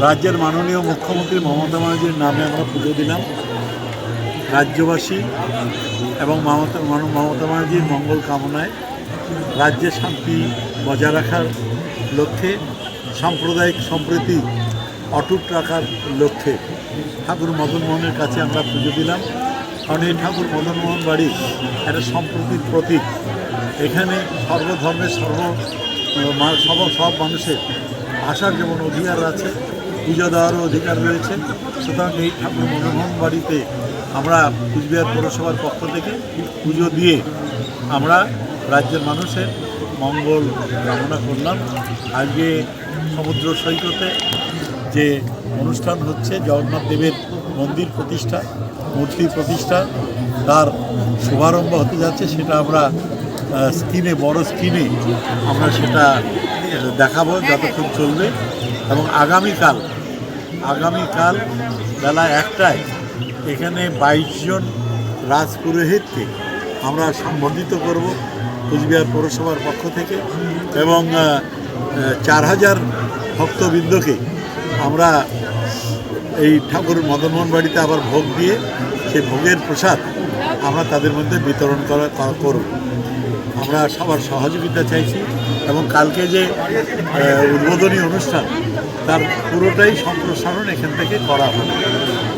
রাজ্যের মাননীয় মুখ্যমন্ত্রী মমতা ব্যানার্জির নামে আমরা পুজো দিলাম। রাজ্যবাসী এবং মমতা ব্যানার্জির মঙ্গল কামনায় রাজ্যে শান্তি বজায় রাখার লক্ষ্যে, সাম্প্রদায়িক সম্প্রীতি অটুট রাখার লক্ষ্যে ঠাকুর মদনমোহনের কাছে আমরা পুজো দিলাম। কারণ এই ঠাকুর মদনমোহন বাড়ি একটা সম্প্রীতির প্রতীক। এখানে সর্বধর্মের সব মানুষের আসার যেমন অধিকার আছে, পুজো দেওয়ারও অধিকার রয়েছে। সুতরাং এই ঠাকুর মদনমোহন বাড়িতে আমরা কুচবিহার পৌরসভার পক্ষ থেকে পুজো দিয়ে আমরা রাজ্যের মানুষের মঙ্গল কামনা করলাম। আজকে সমুদ্র সৈকতে যে অনুষ্ঠান হচ্ছে জগন্নাথ দেবের মন্দির প্রতিষ্ঠা, মূর্তি প্রতিষ্ঠা, তার শুভারম্ভ হতে যাচ্ছে। সেটা আমরা বড় স্ক্রিনে আমরা সেটা দেখাবো যতক্ষণ চলবে। এবং আগামীকাল বেলা 1টায় এখানে 22 জন রাজপুরোহিতকে আমরা সম্বর্ধিত করব কুচবিহার পৌরসভার পক্ষ থেকে, এবং 4000 ভক্তবৃন্দকে আমরা এই ঠাকুর মদনমোহন বাড়িতে আবার ভোগ দিয়ে সেই ভোগের প্রসাদ আমরা তাদের মধ্যে বিতরণ করব। আমরা সবার সহযোগিতা চাইছি এবং কালকে যে উদ্বোধনী অনুষ্ঠান তার পুরোটাই সম্প্রসারণ এখান থেকে করা হবে।